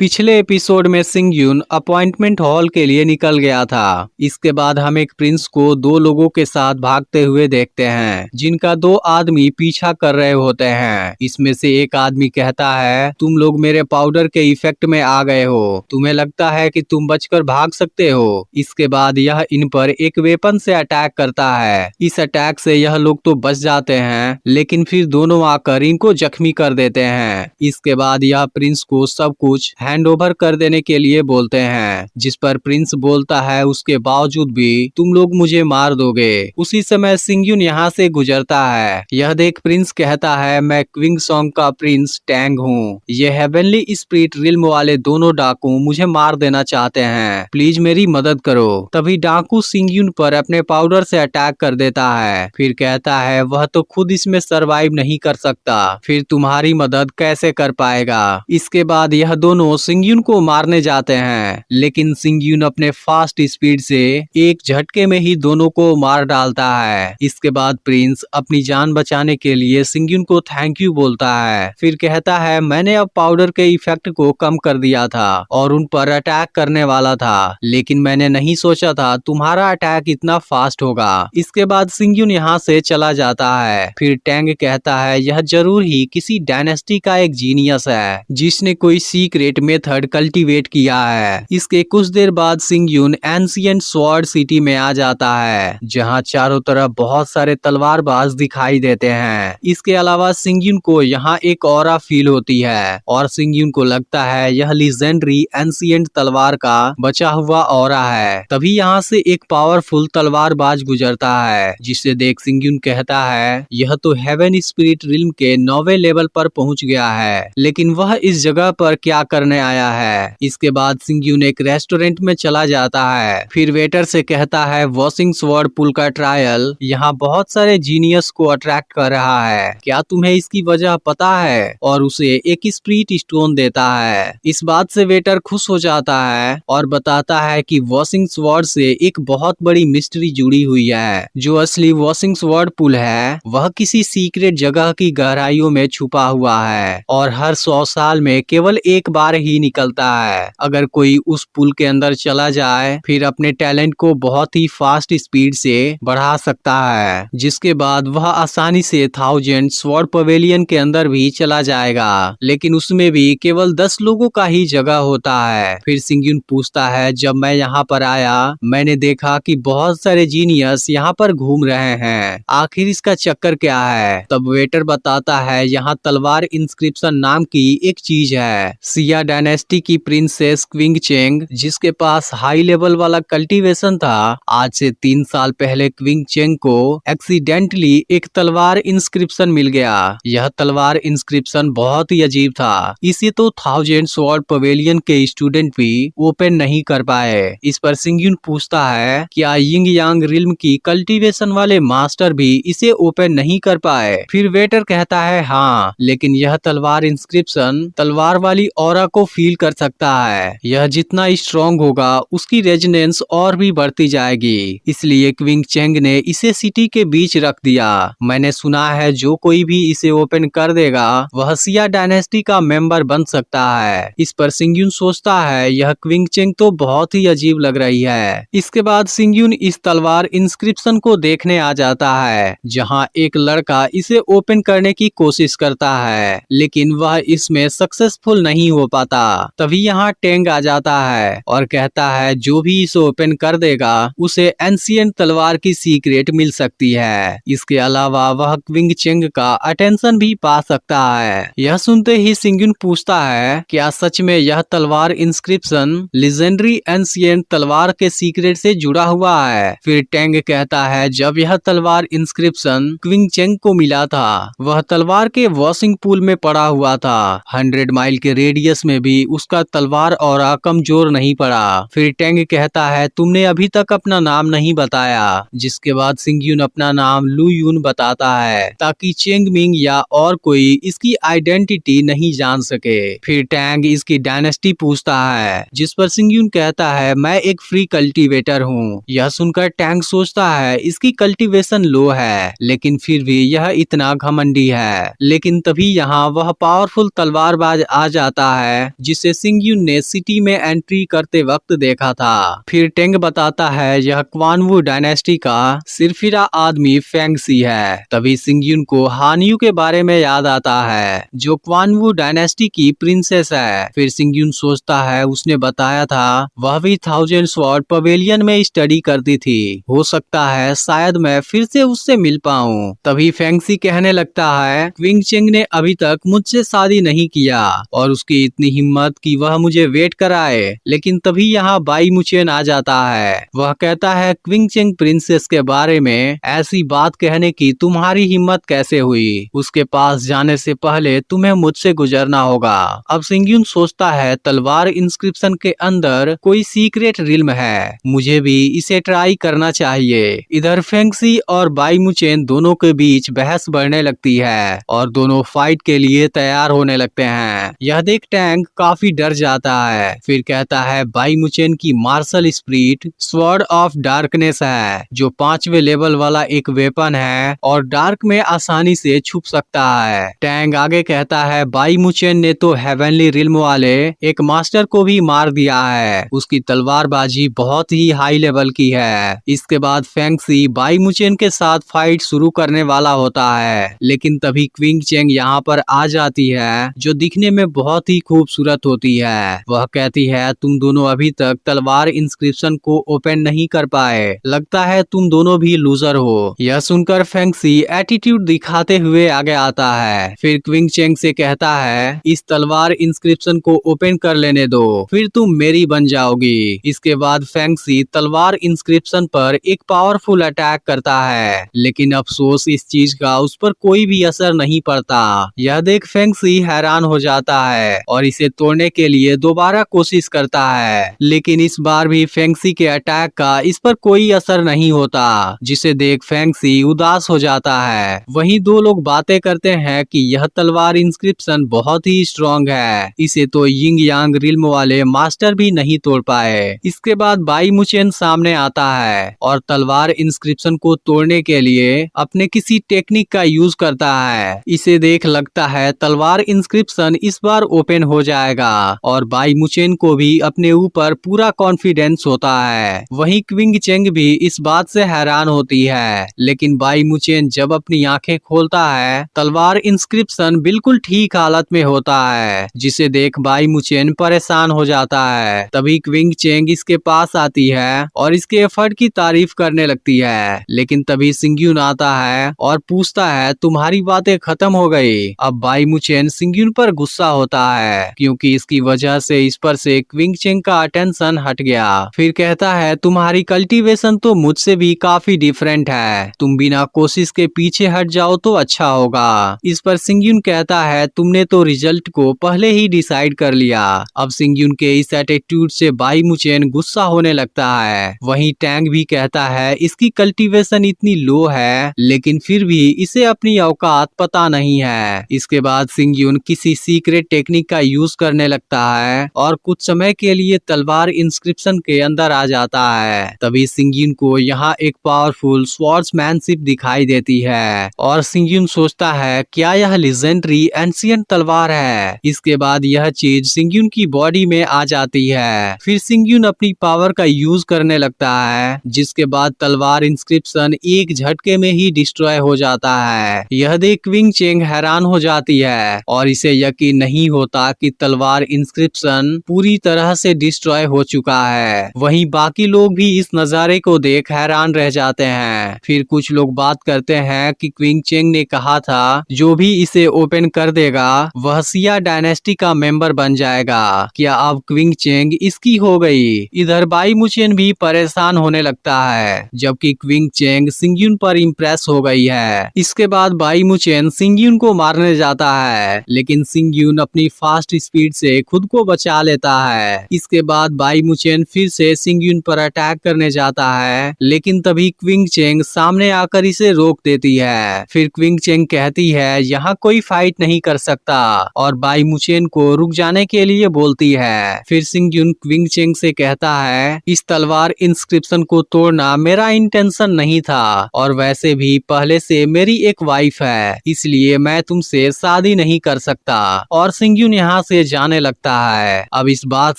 पिछले एपिसोड में सिंग यून अपॉइंटमेंट हॉल के लिए निकल गया था। इसके बाद हम एक प्रिंस को दो लोगों के साथ भागते हुए देखते हैं जिनका दो आदमी पीछा कर रहे होते हैं। इसमें से एक आदमी कहता है, तुम लोग मेरे पाउडर के इफेक्ट में आ गए हो, तुम्हें लगता है कि तुम बचकर भाग सकते हो। इसके बाद यह इन पर एक वेपन से अटैक करता है। इस अटैक से यह लोग तो बच जाते हैं, लेकिन फिर दोनों आकर इनको जख्मी कर देते हैं। इसके बाद यह प्रिंस को सब कुछ हैंड ओवर कर देने के लिए बोलते हैं, जिस पर प्रिंस बोलता है उसके बावजूद भी तुम लोग मुझे मार दोगे। उसी समय सिंग यून यहाँ से गुजरता है। यह देख प्रिंस कहता है, मैं क्विंग सॉन्ग का प्रिंस टैंग हूँ। ये हेवनली स्पिरिट रिल्म वाले दोनों डाकू मुझे मार देना चाहते हैं, प्लीज मेरी मदद करो। तभी डाकू सिंग यून पर अपने पाउडर से अटैक कर देता है। फिर कहता है वह तो खुद इसमें सरवाइव नहीं कर सकता, फिर तुम्हारी मदद कैसे कर पाएगा। इसके बाद यह दोनों सिंग यून को मारने जाते हैं, लेकिन सिंग यून अपने फास्ट स्पीड से एक झटके में ही दोनों को मार डालता है। इसके बाद प्रिंस अपनी जान बचाने के लिए सिंग यून को थैंक यू बोलता है। फिर कहता है, मैंने अब पाउडर के इफेक्ट को कम कर दिया था और उन पर अटैक करने वाला था, लेकिन मैंने नहीं सोचा था तुम्हारा अटैक इतना फास्ट होगा। इसके बाद सिंग यून यहाँ से चला जाता है। फिर टैंग कहता है, यह जरूर ही किसी डायनेस्टी का एक जीनियस है जिसने कोई सीक्रेट मेथड कल्टीवेट किया है। इसके कुछ देर बाद सिंग यून एंशिएंट स्वॉर्ड सिटी में आ जाता है, जहां चारों तरफ बहुत सारे तलवारबाज दिखाई देते हैं। इसके अलावा सिंग यून को यहाँ एक ऑरा फील होती है और सिंग यून को लगता है यह लीजेंडरी एंशिएंट तलवार का बचा हुआ ऑरा है। तभी यहाँ से एक पावरफुल तलवारबाज गुजरता है, जिसे देख सिंग यून कहता है, यह तो हेवन स्पिरिट रिल्म के 9वें लेवल पर पहुंच गया है, लेकिन वह इस जगह पर क्या करने आया है। इसके बाद सिंग यून एक रेस्टोरेंट में चला जाता है। फिर वेटर से कहता है, वॉशिंग स्वॉर्ड पुल का ट्रायल यहाँ बहुत सारे जीनियस को अट्रैक्ट कर रहा है, क्या तुम्हें इसकी वजह पता है। और उसे एक स्प्रिट स्टोन देता है। इस बात से वेटर खुश हो जाता है और बताता है कि वॉशिंग स्वॉर्ड से एक बहुत बड़ी मिस्ट्री जुड़ी हुई है। जो असली वॉशिंग स्वॉर्ड पुल है वह किसी सीक्रेट जगह की गहराइयों में छुपा हुआ है और हर 100 साल में केवल एक बार ही निकलता है। अगर कोई उस पुल के अंदर चला जाए फिर अपने टैलेंट को बहुत ही फास्ट स्पीड से बढ़ा सकता है, जिसके बाद वह आसानी से 1000 स्वॉर्ड पवेलियन के अंदर भी चला जाएगा, लेकिन उसमें भी केवल 10 लोगों का ही जगह होता है। फिर सिंग यून पूछता है, जब मैं यहाँ पर आया मैंने देखा कि बहुत सारे जीनियस यहाँ पर घूम रहे हैं, आखिर इसका चक्कर क्या है। तब वेटर बताता है, यहाँ तलवार इंस्क्रिप्शन नाम की एक चीज है। सिया डायनेस्टी की प्रिंसेस क्विंग चेंग, जिसके पास हाई लेवल वाला कल्टीवेशन था, आज से 3 साल पहले क्विंग चेंग को एक्सीडेंटली एक तलवार इंस्क्रिप्शन मिल गया। यह तलवार इंस्क्रिप्शन बहुत ही अजीब था, इसे तो 1000 स्वॉर्ड पवेलियन के स्टूडेंट भी ओपन नहीं कर पाए। इस पर सिंग यून पूछता है, क्या यिंग यांग रिल्म की कल्टीवेशन वाले मास्टर भी इसे ओपन नहीं कर पाए। फिर वेटर कहता है, हाँ, लेकिन यह तलवार इंस्क्रिप्शन तलवार वाली ऑरा को फील कर सकता है। यह जितना स्ट्रॉन्ग होगा उसकी रेजोनेंस और भी बढ़ती जाएगी, इसलिए क्विंग चेंग ने इसे सिटी के बीच रख दिया। मैंने सुना है जो कोई भी इसे ओपन कर देगा वह सिया डायनेस्टी का मेंबर बन सकता है। इस पर सिंग यून सोचता है, यह क्विंग चेंग तो बहुत ही अजीब लग रही है। इसके बाद सिंग यून इस तलवार इंस्क्रिप्शन को देखने आ जाता है, जहाँ एक लड़का इसे ओपन करने की कोशिश करता है, लेकिन वह इसमें सक्सेसफुल नहीं हो पाता। तभी यहाँ टेंग आ जाता है और कहता है, जो भी इसे ओपन कर देगा उसे एंशिएंट तलवार की सीक्रेट मिल सकती है। इसके अलावा वह क्विंग चेंग का अटेंशन भी पा सकता है। यह सुनते ही सिंग यून पूछता है, क्या सच में यह तलवार इंस्क्रिप्शन लीजेंडरी एंशिएंट तलवार के सीक्रेट से जुड़ा हुआ है। फिर टेंग कहता है, जब यह तलवार इंस्क्रिप्शन क्विंग चेंग को मिला था वह तलवार के वॉशिंग पूल में पड़ा हुआ था। 100 माइल के रेडियस में भी उसका तलवार ऑरा कमजोर नहीं पड़ा। फिर टेंग कहता है, तुमने अभी तक अपना नाम नहीं बताया। जिसके बाद सिंग यून अपना नाम लू यून बताता है, ताकि चेंग मिंग या और कोई इसकी आइडेंटिटी नहीं जान सके। फिर टैंग इसकी डायनेस्टी पूछता है, जिस पर सिंग यून कहता है, मैं एक फ्री कल्टीवेटर हूँ। यह सुनकर टैंग सोचता है इसकी कल्टीवेशन लो है, लेकिन फिर भी यह इतना घमंडी है। लेकिन तभी यहाँ वह पावरफुल तलवारबाज आ जाता है जिसे सिंगयुन ने सिटी में एंट्री करते वक्त देखा था। फिर टेंग बताता है यह क्वानवू डायनेस्टी का सिरफिरा आदमी फेंगसी है। तभी सिंगयुन को हानियू के बारे में याद आता है जो क्वानवू डायनेस्टी की प्रिंसेस है। फिर सिंगयुन सोचता है उसने बताया था वह भी 1000 स्वॉर्ड पवेलियन में स्टडी करती थी, हो सकता है शायद मैं फिर से उससे मिल पाऊं। तभी फेंगसी कहने लगता है क्विंग चेंग ने अभी तक मुझसे शादी नहीं किया और उसकी इतनी हिम्मत कि वह मुझे वेट कराए। लेकिन तभी यहाँ बाई मुचेन आ जाता है। वह कहता है क्विंग चेंग प्रिंसेस के बारे में ऐसी बात कहने की तुम्हारी हिम्मत कैसे हुई? उसके पास जाने से पहले तुम्हें मुझसे गुजरना होगा। अब सिंगयुन सोचता है तलवार इंस्क्रिप्शन के अंदर कोई सीक्रेट रिल्म है, मुझे भी इसे ट्राई करना चाहिए। इधर फेंगसी और बाई मुचेन दोनों के बीच बहस बढ़ने लगती है और दोनों फाइट के लिए तैयार होने लगते हैं। यह देख टैंग काफी डर जाता है। फिर कहता है बाई मुचेन की martial spirit sword of darkness है जो 5वें लेवल वाला एक वेपन है और डार्क में आसानी से छुप सकता है। टैंग आगे कहता है बाई मुचेन ने तो हेवनली रिल्म वाले एक मास्टर को भी मार दिया है, उसकी तलवारबाजी बहुत ही हाई लेवल की है। इसके बाद फेंगसी बाई मुचेन के साथ फाइट शुरू करने वाला होता है, लेकिन तभी क्विंग चेंग यहाँ पर आ जाती है जो दिखने में बहुत ही खूबसूरत होती है। वह कहती है तुम दोनों अभी तक तलवार इंस्क्रिप्शन को ओपन नहीं कर पाए, लगता है तुम दोनों भी लूजर हो। यह सुनकर फेंगसी एटीट्यूड दिखाते हुए आगे आता है। फिर क्विंग चेंग से कहता है इस तलवार इंस्क्रिप्शन को ओपन कर लेने दो, फिर तुम मेरी बन जाओगी। इसके बाद फेंगसी तलवार इंस्क्रिप्शन पर एक पावरफुल अटैक करता है, लेकिन अफसोस इस चीज का उस पर कोई भी असर नहीं पड़ता। यह देख फेंगसी हैरान हो जाता है और इसे तोड़ने के लिए दोबारा कोशिश करता है, लेकिन इस बार भी फेंगसी के अटैक का इस पर कोई असर नहीं होता, जिसे देख फेंगसी उदास हो जाता है। वहीं दो लोग बातें करते हैं कि यह तलवार इंस्क्रिप्शन बहुत ही स्ट्रॉन्ग है, इसे तो यिंग यांग रिल्म वाले मास्टर भी नहीं तोड़ पाए। इसके बाद बाई मुचेन सामने आता है और तलवार इंस्क्रिप्शन को तोड़ने के लिए अपने किसी टेक्निक का यूज करता है। इसे देख लगता है तलवार इंस्क्रिप्शन इस बार ओपन हो जाएगा और बाई मुचेन को भी अपने ऊपर पूरा कॉन्फिडेंस होता है। वहीं क्विंग चेंग भी इस बात से हैरान होती है, लेकिन बाई मुचेन जब अपनी आंखें खोलता है तलवार इंस्क्रिप्शन बिल्कुल ठीक हालत में होता है, जिसे देख बाई मुचेन परेशान हो जाता है। तभी क्विंग चेंग इसके पास आती है और इसके एफर्ट की तारीफ करने लगती है, लेकिन तभी सिंगयुन आता है और पूछता है तुम्हारी बातें खत्म हो गई। अब बाई मुचेन सिंगयुन पर गुस्सा होता है क्योंकि इसकी वजह से इस पर से क्विंग चेंग का अटेंशन हट गया। फिर कहता है तुम्हारी कल्टीवेशन तो मुझसे भी काफी डिफरेंट है, तुम बिना कोशिश के पीछे हट जाओ तो अच्छा होगा। इस पर सिंगयुन कहता है तुमने तो रिजल्ट को पहले ही डिसाइड कर लिया। अब सिंगयुन के इस एटीट्यूड से बाई मुचेन गुस्सा होने लगता है। वहीं टैंग भी कहता है इसकी कल्टीवेशन इतनी लो है, लेकिन फिर भी इसे अपनी औकात पता नहीं है। इसके बाद सिंगयुन किसी सीक्रेट टेक्निक का यूज करने लगता है और कुछ समय के लिए तलवार इंस्क्रिप्शन के अंदर आ जाता है। तभी सिंगयुन को यहाँ एक पावरफुल स्वॉर्ड्समैनशिप दिखाई देती है और सिंगयुन सोचता है क्या यह लेजेंडरी एंशिएंट तलवार है। इसके बाद यह चीज सिंगयुन की बॉडी में आ जाती है। फिर सिंगयुन अपनी पावर का यूज करने लगता है, जिसके बाद तलवार इंस्क्रिप्शन एक झटके में ही डिस्ट्रॉय हो जाता है। यह देख क्विंग चेंग हैरान हो जाती है और इसे यकीन नहीं होता कि तलवार इंस्क्रिप्शन पूरी तरह से डिस्ट्रॉय हो चुका है। वहीं बाकी लोग भी इस नजारे को देख हैरान रह जाते हैं। फिर कुछ लोग बात करते हैं कि क्विंग चेंग ने कहा था जो भी इसे ओपन कर देगा वह सिया डायनेस्टी का मेंबर बन जाएगा। क्या अब क्विंग चेंग इसकी हो गई? इधर बाई मुचेन भी परेशान होने लगता है, जबकि क्विंग चेंग सिंगयुन पर इम्प्रेस हो गई है। इसके बाद बाई मुचेन सिंगयुन को मारने जाता है, लेकिन सिंगयुन अपनी फास्ट स्पीड से खुद को बचा लेता है। इसके बाद बाई मुचेन फिर से सिंगयुन पर अटैक करने जाता है, लेकिन तभी क्विंग चेंग सामने आकर इसे रोक देती है। फिर क्विंग चेंग कहती है यहाँ कोई फाइट नहीं कर सकता और बाई मुचेन को रुक जाने के लिए बोलती है। फिर सिंगयुन क्विंग चेंग से कहता है इस तलवार इंस्क्रिप्शन को तोड़ना मेरा इंटेंशन नहीं था और वैसे भी पहले से मेरी एक वाइफ है, इसलिए मैं तुमसे शादी नहीं कर सकता। और सिंगयुन यहाँ से से जाने लगता है। अब इस बात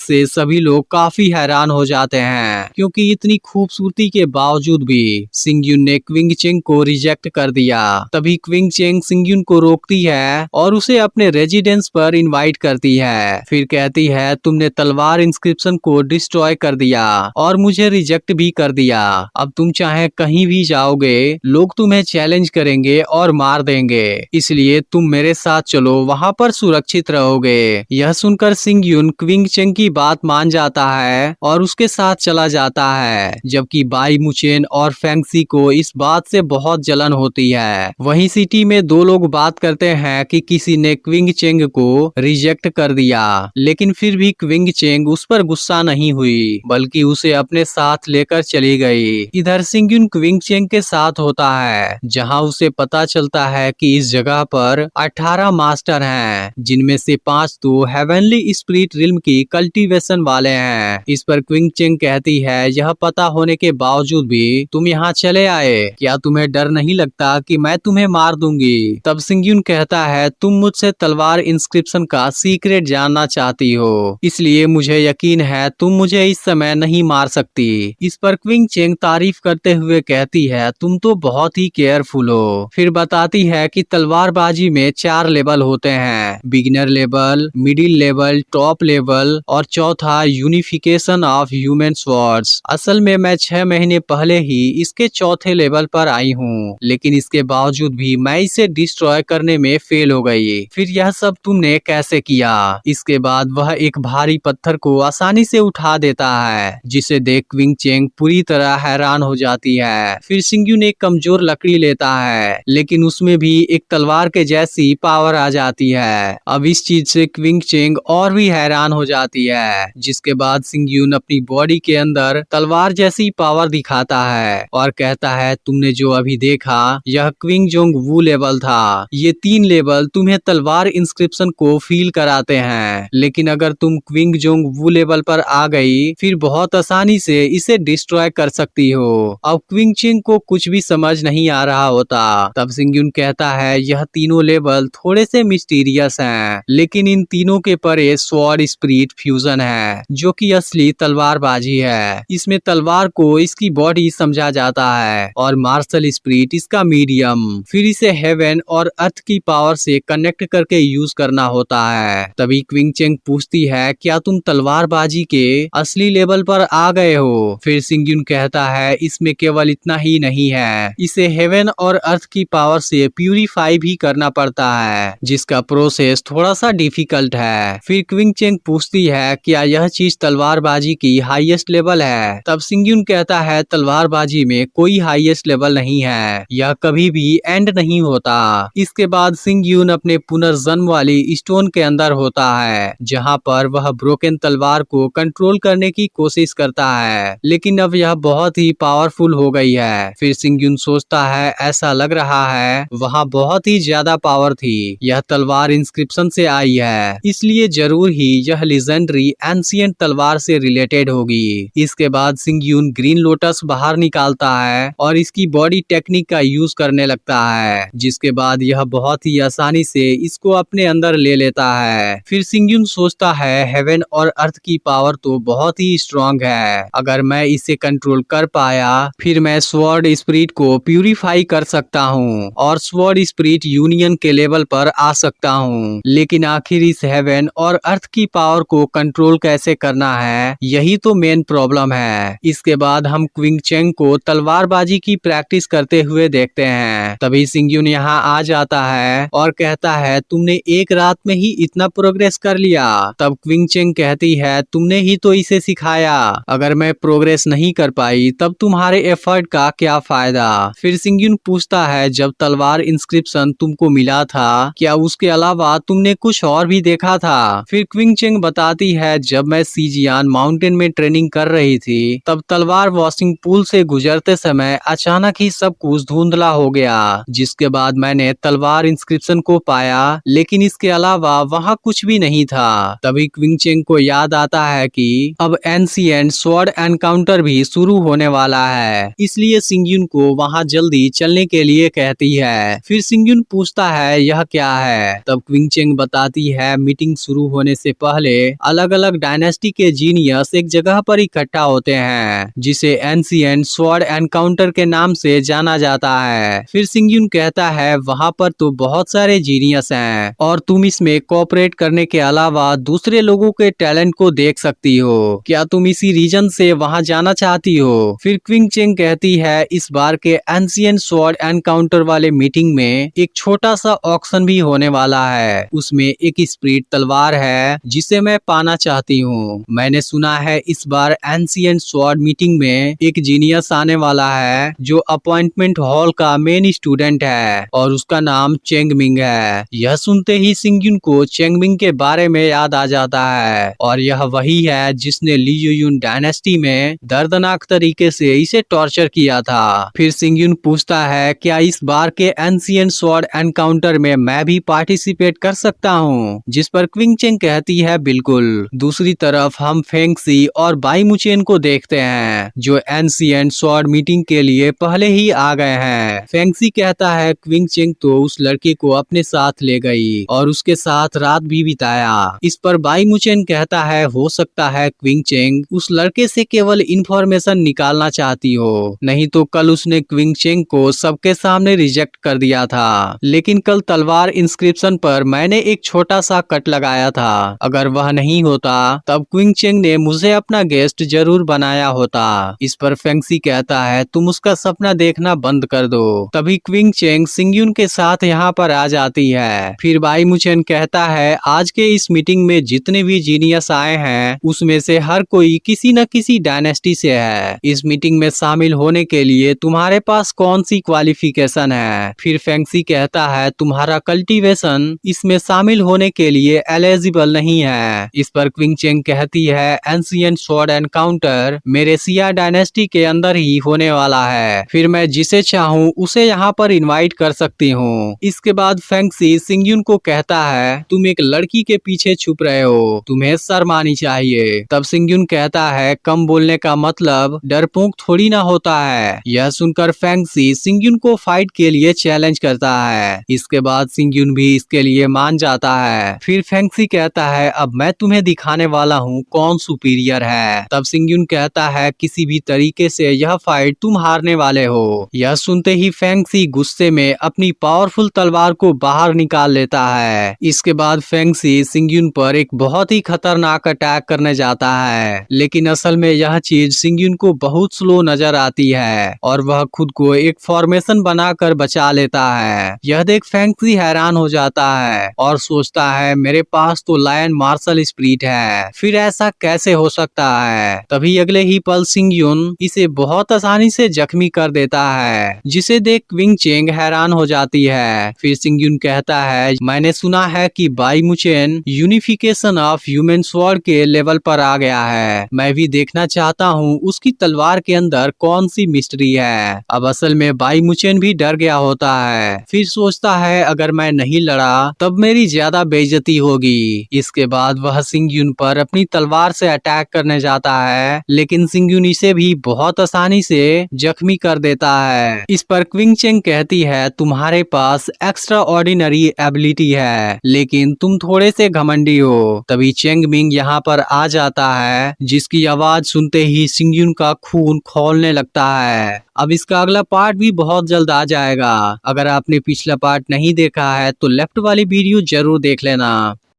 से सभी लोग काफी हैरान हो जाते हैं क्योंकि इतनी खूबसूरती के बावजूद भी सिंगयुन ने क्विंग चेंग को रिजेक्ट कर दिया। तभी क्विंग चेंग सिंगयुन को रोकती है और उसे अपने रेजिडेंस पर इनवाइट करती है। फिर कहती है तुमने तलवार इंस्क्रिप्शन को डिस्ट्रॉय कर दिया और मुझे रिजेक्ट भी कर दिया। अब तुम चाहे कहीं भी जाओगे लोग तुम्हें चैलेंज करेंगे और मार देंगे, इसलिए तुम मेरे साथ चलो, वहाँ पर सुरक्षित रहोगे। यह सुनकर सिंगयुन क्विंग चेंग की बात मान जाता है और उसके साथ चला जाता है, जबकि बाई मुचेन और फेंगसी को इस बात से बहुत जलन होती है। वहीं सिटी में दो लोग बात करते हैं कि किसी ने क्विंग चेंग को रिजेक्ट कर दिया, लेकिन फिर भी क्विंग चेंग उस पर गुस्सा नहीं हुई बल्कि उसे अपने साथ लेकर चली गई। इधर सिंगयुन क्विंग चेंग के साथ होता है, जहां उसे पता चलता है कि इस जगह पर 18 मास्टर हैं, जिनमें से 5 तो हेवनली स्पिरिट रिल्म की कल्टीवेशन वाले हैं। इस पर क्विंग चेंग कहती है यह पता होने के बावजूद भी तुम यहाँ चले आए, क्या तुम्हें डर नहीं लगता कि मैं तुम्हें मार दूंगी? तब सिंगयुन कहता है तुम मुझसे तलवार इंस्क्रिप्शन का सीक्रेट जानना चाहती हो, इसलिए मुझे यकीन है तुम मुझे इस समय नहीं मार सकती। इस पर क्विंग चेंग तारीफ करते हुए कहती है तुम तो बहुत ही केयरफुल हो। फिर बताती है कि तलवारबाजी में 4 लेवल होते हैं, beginner level, middle level, top level और चौथा यूनिफिकेशन ऑफ ह्यूमन स्वॉर्ड्स। असल में मैं 6 महीने पहले ही इसके चौथे लेवल पर आई हूँ, लेकिन इसके बावजूद भी मैं इसे डिस्ट्रॉय करने में फेल हो गई। फिर यह सब तुमने कैसे किया? इसके बाद वह एक भारी पत्थर को आसानी से उठा देता है, जिसे देख क्विंग चेंग पूरी तरह हैरान हो जाती है। फिर सिंगयुन एक कमजोर लकड़ी लेता है, लेकिन उसमें भी एक तलवार के जैसी पावर आ जाती है। अब इस चीज से क्विंग चेंग और भी हैरान हो जाती है, जिसके बाद सिंगयुन अपनी बॉडी के अंदर तलवार जैसी पावर दिखाता है और कहता है तुमने जो अभी देखा यह क्विंग जोंग वू लेवल था। ये 3 लेवल तुम्हें तलवार इंस्क्रिप्शन को फील कराते हैं, लेकिन अगर तुम क्विंग जोंग वू लेवल पर आ गई फिर बहुत आसानी से इसे डिस्ट्रॉय कर सकती हो। अब क्विंग चेंग को कुछ भी समझ नहीं आ रहा होता। तब सिंगयुन कहता है यह तीनों लेवल थोड़े से मिस्टीरियस हैं, लेकिन इन तीनों के परे स्वॉर्ड स्पिरिट फ्यूजन है, जो कि असली तलवारबाजी है। इसमें तलवार को इसकी बॉडी समझा जाता है और मार्शल स्पिरिट इसका मीडियम। फिर इसे हेवन और अर्थ की पावर से कनेक्ट करके यूज करना होता है। तभी क्विंग चेंग पूछती है क्या तुम तलवारबाजी के असली लेवल पर आ गए हो? फिर सिंगयुन कहता है इसमें केवल इतना ही नहीं है, इसे हेवन और अर्थ की पावर से प्यूरिफाई भी करना पड़ता है, जिसका प्रोसेस थोड़ा सा डिफिकल्ट है। फिर क्विंग चेंग पूछती है क्या यह चीज तलवारबाजी की हाईएस्ट लेवल है? तब सिंगयुन कहता है तलवारबाजी में कोई हाईएस्ट लेवल नहीं है, यह कभी भी एंड नहीं होता। इसके बाद सिंगयुन अपने पुनर्जन्म वाली स्टोन के अंदर होता है, जहां पर वह ब्रोकन तलवार को कंट्रोल करने की कोशिश करता है, लेकिन अब यह बहुत ही पावरफुल हो गई है। फिर सिंगयुन सोचता है ऐसा लग रहा है वहाँ बहुत ही ज्यादा पावर थी, यह तलवार इंस्क्रिप्शन से आई है, इसलिए जरूर ही यह लेजेंडरी एंशिएंट तलवार से रिलेटेड होगी। इसके बाद सिंगयुन ग्रीन लोटस बाहर निकालता है और इसकी बॉडी टेक्निक का यूज करने लगता है, जिसके बाद यह बहुत ही आसानी से इसको अपने अंदर ले लेता है। फिर सिंगयुन सोचता है हेवन और अर्थ की पावर तो बहुत ही स्ट्रॉन्ग है, अगर मैं इसे कंट्रोल कर पाया फिर मैं स्वॉर्ड स्पिरिट को प्यूरिफाई कर सकता हूँ और स्वॉर्ड स्पिरिट यूनियन के लेवल पर आ सकता हूँ। लेकिन आखिर इस हेवन और अर्थ की पावर को कंट्रोल कैसे करना है, यही तो मेन प्रॉब्लम है। इसके बाद हम क्विंग चेंग को तलवारबाजी की प्रैक्टिस करते हुए देखते हैं। तभी सिंगयुन यहाँ आ जाता है और कहता है तुमने एक रात में ही इतना प्रोग्रेस कर लिया। तब क्विंग चेंग कहती है तुमने ही तो इसे सिखाया, अगर मैं प्रोग्रेस नहीं कर पाई तब तुम्हारे एफर्ट का क्या फायदा? फिर सिंगयुन पूछता है जब तलवार इंस्क्रिप्शन तुमको मिला था क्या उसके अलावा तुमने कुछ और भी देखा था? फिर क्विंग चेंग बताती है जब मैं सीजियान माउंटेन में ट्रेनिंग कर रही थी तब तलवार वॉशिंग पूल से गुजरते समय अचानक ही सब कुछ धुंधला हो गया, जिसके बाद मैंने तलवार इंस्क्रिप्शन को पाया, लेकिन इसके अलावा वहाँ कुछ भी नहीं था। तभी क्विंग चेंग को याद आता है कि अब एंशिएंट स्वॉर्ड एनकाउंटर भी शुरू होने वाला है, इसलिए सिंगयुन को वहाँ जल्दी चलने के लिए कहती है। फिर सिंगयुन पूछता है यह क्या है? तब क्विंग चेंग बताती है मीटिंग शुरू होने से पहले अलग अलग डायनेस्टी के जीनियस एक जगह पर इकट्ठा होते हैं, जिसे एंशिएंट स्वॉर्ड एनकाउंटर के नाम से जाना जाता है। फिर सिंगयुन कहता है वहाँ पर तो बहुत सारे जीनियस हैं और तुम इसमें कोऑपरेट करने के अलावा दूसरे लोगों के टैलेंट को देख सकती हो। क्या तुम इसी रीजन से वहाँ जाना चाहती हो? फिर क्विंग चेंग कहती है इस बार के एंशिएंट स्वॉर्ड एनकाउंटर वाले मीटिंग में एक छोटा सा ऑक्शन भी होने वाला है। उसमें एक स्प्रिट तलवार है जिसे मैं पाना चाहती हूँ। मैंने सुना है इस बार एंशिएंट स्वॉर्ड मीटिंग में एक जीनियस आने वाला है जो अपॉइंटमेंट हॉल का मेन स्टूडेंट है और उसका नाम चेंगमिंग है। यह सुनते ही सिंगयुन को चेंगमिंग के बारे में याद आ जाता है और यह वही है जिसने ली युयुन डायनेस्टी में दर्दनाक तरीके से इसे टॉर्चर किया था। फिर सिंगयुन पूछता है क्या इस बार के एंशिएंट स्वॉर्ड एनकाउंटर में मैं भी पार्टिसिपेट कर सकता हूँ? जिस पर क्विंग चेंग कहती है बिल्कुल। दूसरी तरफ हम फेंगसी और बाई मुचेन को देखते हैं जो एंशिएंट स्वॉर्ड मीटिंग के लिए पहले ही आ गए हैं। फेंगसी कहता है क्विंग चेंग तो उस लड़के को अपने साथ ले गई और उसके साथ रात भी बिताया। इस पर बाई मुचेन कहता है हो सकता है क्विंग चेंग उस लड़के से केवल इंफॉर्मेशन निकालना चाहती हो, नहीं तो कल उसने क्विंग चेंग को सबके सामने रिजेक्ट कर दिया था। लेकिन कल तलवार इंस्क्रिप्शन पर मैंने एक छोटा सा कट लगाया था, अगर वह नहीं होता तब क्विंग चेंग ने मुझे अपना गेस्ट जरूर बनाया होता। इस पर फेंगसी कहता है तुम उसका सपना देखना बंद कर दो। तभी क्विंग चेंग सिंगयुन के साथ यहाँ पर आ जाती है। फिर बाई मुचेन कहता है आज के इस मीटिंग में जितने भी जीनियस आए हैं उसमें से हर कोई किसी न किसी डायनेस्टी से है। इस मीटिंग में शामिल होने के लिए तुम्हारे पास कौन सी क्वालिफिकेशन है? फिर फेंगसी कहता है तुम्हारा कल्टीवेशन इसमें शामिल होने के लिए एलिजिबल नहीं है। इस पर क्विंग चेंग कहती है एंशिएंट स्वॉर्ड एनकाउंटर मेरे सिया डायनेस्टी के अंदर ही होने वाला है, फिर मैं जिसे चाहूँ उसे यहाँ पर इनवाइट कर सकती हूँ। इसके बाद फेंगसी सिंगयुन को कहता है तुम एक लड़की के पीछे छुप रहे हो, तुम्हें शर्म आनी चाहिए। तब सिंगयुन कहता है कम बोलने का मतलब डरपोक थोड़ी ना होता है। यह सुनकर फेंगसी सिंगयुन को फाइट के लिए चैलेंज करता है। इसके बाद सिंगयुन भी इसके लिए मान जाता है। फिर फेंगसी कहता है अब मैं तुम्हें दिखाने वाला हूँ कौन सुपीरियर है। तब सिंगयुन कहता है किसी भी तरीके से यह फाइट तुम हारने वाले हो। यह सुनते ही फेंगसी गुस्से में अपनी पावरफुल तलवार को बाहर निकाल लेता है। इसके बाद फेंगसी सिंगयुन पर एक बहुत ही खतरनाक अटैक करने जाता है, लेकिन असल में यह चीज सिंगयुन को बहुत स्लो नजर आती है और वह खुद को एक फॉर्मेशन बनाकर बचा लेता है। यह देख फेंगसी हैरान हो जाता है और सोचता है मेरे पास तो लायन मार्शल स्पिरिट है, फिर ऐसा कैसे हो सकता है? तभी अगले ही पल सिंगयुन इसे बहुत आसानी से जख्मी कर देता है, जिसे देख क्विंग चेंग हैरान हो जाती है। फिर सिंगयुन कहता है मैंने सुना है कि बाई मुचेन यूनिफिकेशन ऑफ ह्यूमन स्वॉर्ड के लेवल पर आ गया है, मैं भी देखना चाहता हूँ उसकी तलवार के अंदर कौन सी मिस्ट्री है। अब असल में बाई मुचेन भी डर गया होता है, फिर सोचता है अगर मैं नहीं लड़ा तब मेरी ज्यादा बेइज्जती होगी। इसके बाद वह सिंगयुन पर अपनी तलवार से अटैक करने जाता है, लेकिन सिंगयुन इसे भी बहुत आसानी से जख्मी कर देता है। इस पर क्विंग चेंग कहती है तुम्हारे पास एक्स्ट्रा ऑर्डिनरी एबिलिटी है, लेकिन तुम थोड़े से घमंडी हो। तभी चेंगमिंग यहाँ पर आ जाता है, जिसकी आवाज सुनते ही सिंगयुन का खून खौलने लगता है। अब इसका अगला पार्ट भी बहुत जल्द आ जाएगा। अगर आपने पिछला पार्ट नहीं देखा है तो लेफ्ट वाली वीडियो जरूर देख लेना।